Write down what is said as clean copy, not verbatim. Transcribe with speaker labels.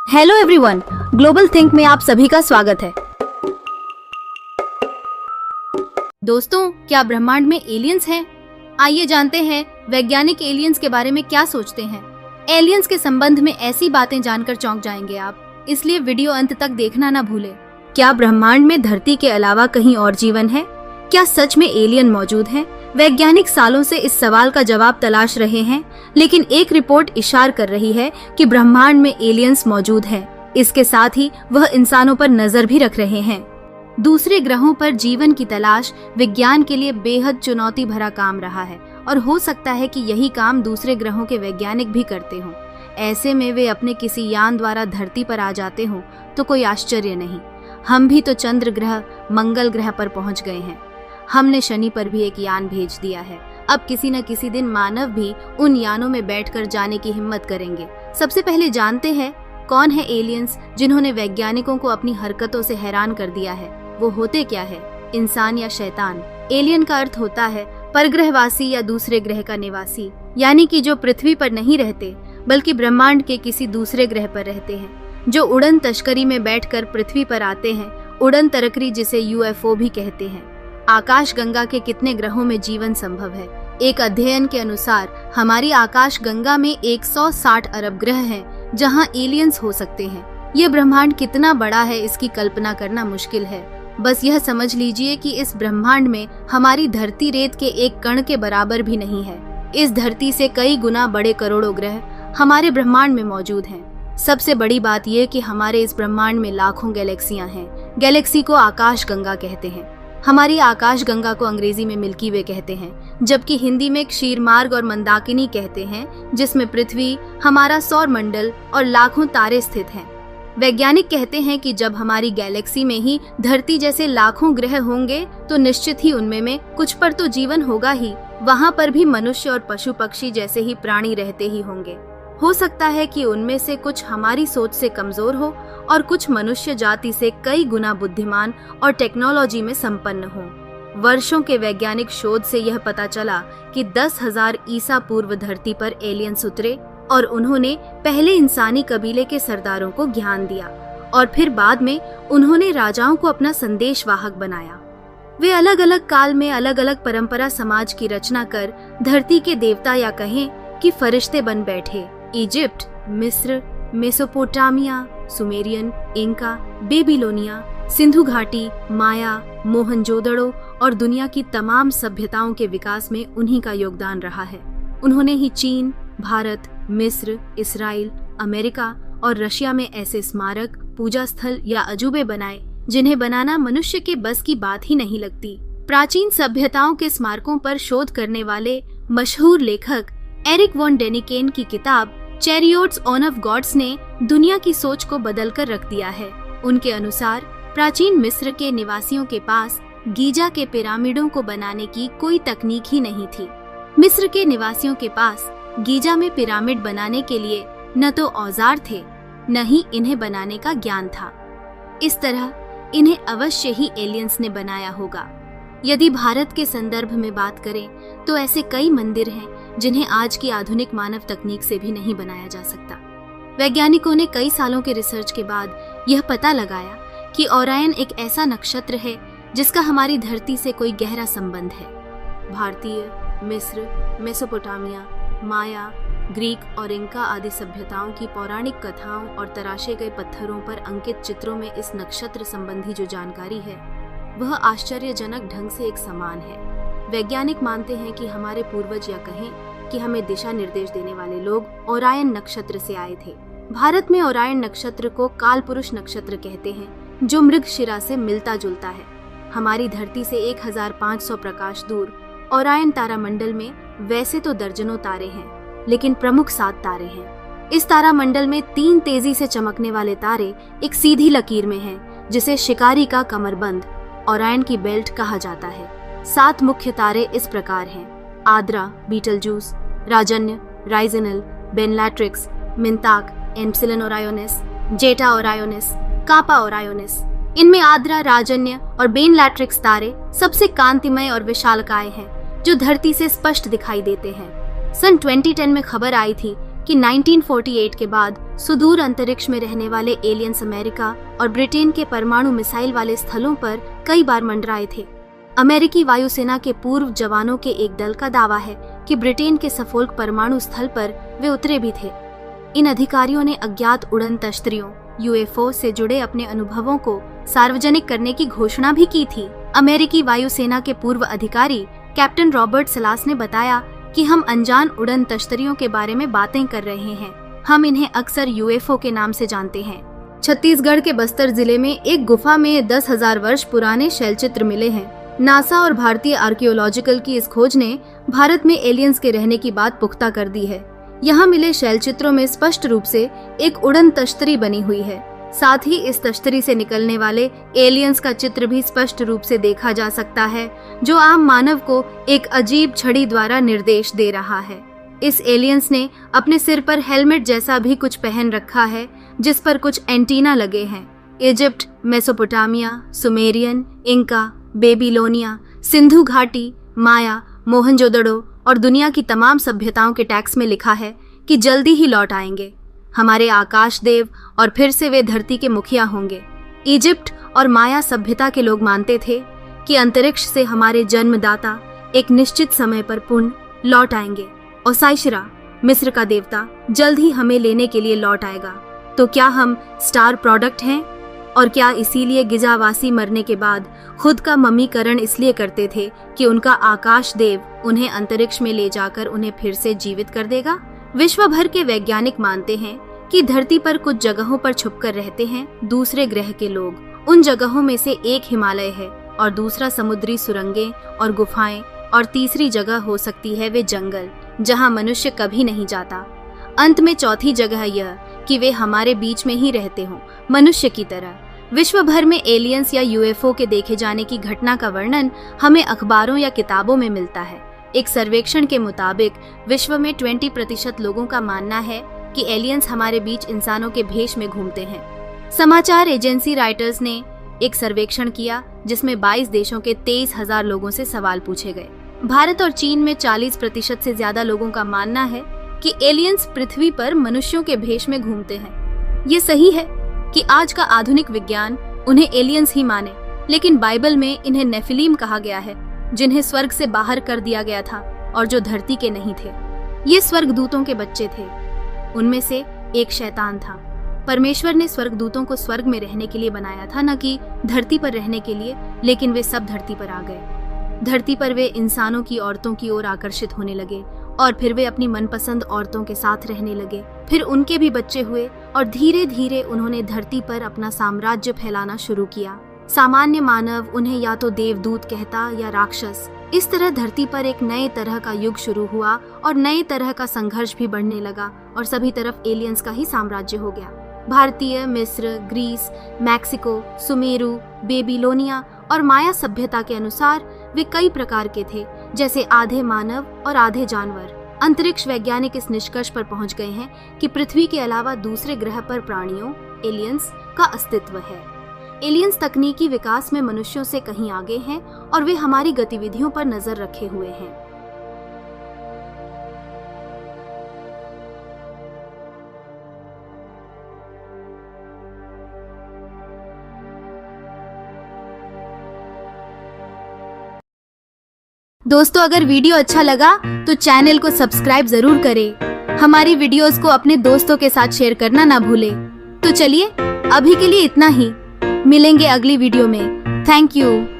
Speaker 1: Hello everyone, global think में आप सभी का स्वागत है। दोस्तों, क्या ब्रह्मांड में एलियंस हैं? आइए जानते हैं वैज्ञानिक एलियंस के बारे में क्या सोचते हैं। एलियंस के संबंध में ऐसी बातें जानकर चौंक जाएंगे आप, इसलिए वीडियो अंत तक देखना ना भूलें। क्या ब्रह्मांड में धरती के अलावा कहीं और जीवन है? क्या सच में एलियन मौजूद हैं? वैज्ञानिक सालों से इस सवाल का जवाब तलाश रहे हैं, लेकिन एक रिपोर्ट इशारा कर रही है कि ब्रह्मांड में एलियंस मौजूद हैं। इसके साथ ही वह इंसानों पर नजर भी रख रहे हैं। दूसरे ग्रहों पर जीवन की तलाश विज्ञान के लिए बेहद चुनौती भरा काम रहा है और हो सकता है कि यही काम दूसरे ग्रहों के वैज्ञानिक भी करते हों। ऐसे में वे अपने किसी यान द्वारा धरती पर आ जाते हों तो कोई आश्चर्य नहीं। हम भी तो चंद्र ग्रह, मंगल ग्रह पर पहुंच गए हैं। हमने शनि पर भी एक यान भेज दिया है। अब किसी न किसी दिन मानव भी उन यानों में बैठकर जाने की हिम्मत करेंगे। सबसे पहले जानते हैं कौन है एलियंस जिन्होंने वैज्ञानिकों को अपनी हरकतों से हैरान कर दिया है। वो होते क्या है, इंसान या शैतान? एलियन का अर्थ होता है परग्रहवासी या दूसरे ग्रह का निवासी, यानी कि जो पृथ्वी पर नहीं रहते बल्कि ब्रह्मांड के किसी दूसरे ग्रह पर रहते हैं, जो उड़न तश्करी में बैठकर पृथ्वी पर आते हैं। उड़न तरकरी जिसे यूएफओ भी कहते हैं। आकाश गंगा के कितने ग्रहों में जीवन संभव है? एक अध्ययन के अनुसार हमारी आकाश गंगा में 160 अरब ग्रह हैं जहां एलियंस हो सकते हैं। यह ब्रह्मांड कितना बड़ा है इसकी कल्पना करना मुश्किल है। बस यह समझ लीजिए कि इस ब्रह्मांड में हमारी धरती रेत के एक कण के बराबर भी नहीं है। इस धरती से कई गुना बड़े करोड़ों ग्रह हमारे ब्रह्मांड में मौजूद हैं। सबसे बड़ी बात यह कि हमारे इस ब्रह्मांड में लाखों गैलेक्सियां हैं। गैलेक्सी को आकाश गंगा कहते हैं। हमारी आकाश गंगा को अंग्रेजी में मिल्की वे कहते हैं, जबकि हिंदी में क्षीरमार्ग और मंदाकिनी कहते हैं, जिसमें पृथ्वी, हमारा सौर मंडल और लाखों तारे स्थित हैं। वैज्ञानिक कहते हैं कि जब हमारी गैलेक्सी में ही धरती जैसे लाखों ग्रह होंगे तो निश्चित ही उनमें में कुछ पर तो जीवन होगा ही। वहाँ पर भी मनुष्य और पशु पक्षी जैसे ही प्राणी रहते ही होंगे। हो सकता है कि उनमें से कुछ हमारी सोच से कमजोर हो और कुछ मनुष्य जाति से कई गुना बुद्धिमान और टेक्नोलॉजी में संपन्न हो। वर्षों के वैज्ञानिक शोध से यह पता चला कि 10,000 ईसा पूर्व धरती पर एलियंस उतरे और उन्होंने पहले इंसानी कबीले के सरदारों को ज्ञान दिया और फिर बाद में उन्होंने राजाओं को अपना संदेशवाहक बनाया। वे अलग अलग काल में अलग अलग परंपरा समाज की रचना कर धरती के देवता या कहें कि फरिश्ते बन बैठे। इजिप्ट, मिस्र, Mesopotamia, Sumerian, Inca, Babylonia, Sindhu घाटी, माया, मोहनजोदड़ो और दुनिया की तमाम सभ्यताओं के विकास में उन्हीं का योगदान रहा है। उन्होंने ही चीन, भारत, मिस्र, इस्राइल, अमेरिका और रशिया में ऐसे स्मारक, पूजा स्थल या अजूबे बनाए जिन्हें बनाना मनुष्य के बस की बात ही नहीं लगती। प्राचीन सभ्यताओं के स्मारकों पर शोध करने वाले मशहूर लेखक एरिक वॉन डेनिकेन की किताब चैरियोट्स ऑन ऑफ गॉड्स ने दुनिया की सोच को बदल कर रख दिया है। उनके अनुसार प्राचीन मिस्र के निवासियों के पास गीजा के पिरामिडों को बनाने की कोई तकनीक ही नहीं थी। मिस्र के निवासियों के पास गीजा में पिरामिड बनाने के लिए न तो औजार थे, न ही इन्हें बनाने का ज्ञान था। इस तरह इन्हें अवश्य ही एलियंस ने बनाया होगा। यदि भारत के संदर्भ में बात करें तो ऐसे कई मंदिर हैं जिन्हें आज की आधुनिक मानव तकनीक से भी नहीं बनाया जा सकता। वैज्ञानिकों ने कई सालों के रिसर्च के बाद यह पता लगाया कि ओरायन एक ऐसा नक्षत्र है जिसका हमारी धरती से कोई गहरा संबंध है। भारतीय, मिस्र, मेसोपोटामिया, माया, ग्रीक और इंका आदि सभ्यताओं की पौराणिक कथाओं और तराशे गए पत्थरों पर अंकित चित्रों में इस नक्षत्र संबंधी जो जानकारी है वह आश्चर्यजनक ढंग से एक समान है। वैज्ञानिक मानते हैं कि हमारे पूर्वज या कहें कि हमें दिशा निर्देश देने वाले लोग ओरायन नक्षत्र से आए थे। भारत में ओरायन नक्षत्र को कालपुरुष नक्षत्र कहते हैं, जो मृगशिरा से मिलता जुलता है। हमारी धरती से 1500 प्रकाश दूर ओरायन तारामंडल में वैसे तो दर्जनों तारे हैं, लेकिन प्रमुख 7 तारे हैं। इस तारामंडल में 3 तेजी से चमकने वाले तारे एक सीधी लकीर में हैं, जिसे शिकारी का कमरबंद ओरायन की बेल्ट कहा जाता है। 7 मुख्य तारे इस प्रकार हैं: आद्रा, बीटलजूस, राजन्य, राइजेनल, बेनलैट्रिक्स, मिंताक, एप्सिलॉन ओरायोनिस, जेटा ओरायोनिस, कापा ओरायोनिस। इनमें आद्रा, राजन्य और बेनलैट्रिक्स तारे सबसे कांतिमय और विशालकाय हैं, जो धरती से स्पष्ट दिखाई देते हैं। सन 2010 में खबर आई थी कि 1948 के बाद सुदूर अंतरिक्ष में रहने वाले एलियंस अमेरिका और ब्रिटेन के परमाणु मिसाइल वाले स्थलों पर कई बार मंडराए थे। अमेरिकी वायुसेना के पूर्व जवानों के एक दल का दावा है कि ब्रिटेन के सफोल्क परमाणु स्थल पर वे उतरे भी थे। इन अधिकारियों ने अज्ञात उड़न तश्तरियों UFO से जुड़े अपने अनुभवों को सार्वजनिक करने की घोषणा भी की थी। अमेरिकी वायुसेना के पूर्व अधिकारी कैप्टन रॉबर्ट सलास ने बताया कि हम अनजान उड़न तश्तरियों के बारे में बातें कर रहे हैं। हम इन्हें अक्सर UFO के नाम से जानते हैं। छत्तीसगढ़ के बस्तर जिले में एक गुफा में 10,000 वर्ष पुराने शैलचित्र मिले हैं। नासा और भारतीय आर्कियोलॉजिकल की इस खोज ने भारत में एलियंस के रहने की बात पुख्ता कर दी है। यहाँ मिले शैलचित्रों में स्पष्ट रूप से एक उड़न तश्तरी बनी हुई है। साथ ही इस तश्तरी से निकलने वाले एलियंस का चित्र भी स्पष्ट रूप से देखा जा सकता है, जो आम मानव को एक अजीब छड़ी द्वारा निर्देश दे रहा है। इस एलियंस ने अपने सिर पर हेलमेट जैसा भी कुछ पहन रखा है, जिस पर कुछ एंटीना लगे हैं। Egypt, Mesopotamia, Sumerian, Inca, Babylonia, Sindhu घाटी, माया, मोहनजोदड़ो और दुनिया की तमाम सभ्यताओं के टैक्स में लिखा है कि जल्दी ही लौट आएंगे हमारे आकाश देव और फिर से वे धरती के मुखिया होंगे। इजिप्ट और माया सभ्यता के लोग मानते थे कि अंतरिक्ष से हमारे जन्मदाता एक निश्चित समय पर पुनः लौट आएंगे। ओसाइशिरा, मिस्र का देवता, जल्द ही हमें लेने के लिए लौट आएगा। तो क्या हम स्टार प्रोडक्ट हैं? और क्या इसीलिए गिजावासी मरने के बाद खुद का मम्मीकरण इसलिए करते थे कि उनका आकाश देव उन्हें अंतरिक्ष में ले जाकर उन्हें फिर से जीवित कर देगा? विश्व भर के वैज्ञानिक मानते हैं कि धरती पर कुछ जगहों पर छुपकर रहते हैं दूसरे ग्रह के लोग। उन जगहों में से एक हिमालय है और दूसरा समुद्री सुरंगें और गुफाएं और तीसरी जगह हो सकती है वे जंगल, जहां मनुष्य कभी नहीं जाता। अंत में चौथी जगह यह कि वे हमारे बीच में ही रहते हों, मनुष्य की तरह। विश्व भर में एलियंस या UFO के देखे जाने की घटना का वर्णन हमें अखबारों या किताबों में मिलता है। एक सर्वेक्षण के मुताबिक विश्व में 20% लोगों का मानना है कि एलियंस हमारे बीच इंसानों के भेष में घूमते हैं। समाचार एजेंसी राइटर्स ने एक सर्वेक्षण किया जिसमें 22 देशों के 23,000 लोगों से सवाल पूछे गए। भारत और चीन में 40% से ज्यादा लोगों का मानना है कि एलियंस पृथ्वी पर मनुष्यों के भेष में घूमते हैं। ये सही है कि आज का आधुनिक विज्ञान उन्हें एलियंस ही माने, लेकिन बाइबल में इन्हें नेफिलीम कहा गया है, जिन्हें स्वर्ग से बाहर कर दिया गया था और जो धरती के नहीं थे। ये स्वर्गदूतों के बच्चे थे। उनमें से एक शैतान था। परमेश्वर ने स्वर्गदूतों को स्वर्ग में रहने के लिए बनाया था, न कि धरती पर रहने के लिए, लेकिन वे सब धरती पर आ गए। धरती पर वे इंसानों की औरतों की ओर आकर्षित होने लगे और फिर वे अपनी मनपसंद औरतों के साथ रहने लगे। फिर उनके भी बच्चे हुए और धीरे धीरे उन्होंने धरती पर अपना साम्राज्य फैलाना शुरू किया। सामान्य मानव उन्हें या तो देवदूत कहता या राक्षस। इस तरह धरती पर एक नए तरह का युग शुरू हुआ और नए तरह का संघर्ष भी बढ़ने लगा और सभी तरफ एलियंस का ही साम्राज्य हो गया। भारतीय, मिस्र, ग्रीस, मैक्सिको, सुमेरु, बेबीलोनिया और माया सभ्यता के अनुसार वे कई प्रकार के थे, जैसे आधे मानव और आधे जानवर। अंतरिक्ष वैज्ञानिक इस निष्कर्ष पर पहुंच गए हैं कि पृथ्वी के अलावा दूसरे ग्रह पर प्राणियों, एलियंस का अस्तित्व है। एलियंस तकनीकी विकास में मनुष्यों से कहीं आगे हैं और वे हमारी गतिविधियों पर नजर रखे हुए हैं। दोस्तों, अगर वीडियो अच्छा लगा तो चैनल को सब्सक्राइब जरूर करें। हमारी वीडियोस को अपने दोस्तों के साथ शेयर करना ना भूलें। तो चलिए, अभी के लिए इतना ही। मिलेंगे अगली वीडियो में। Thank you.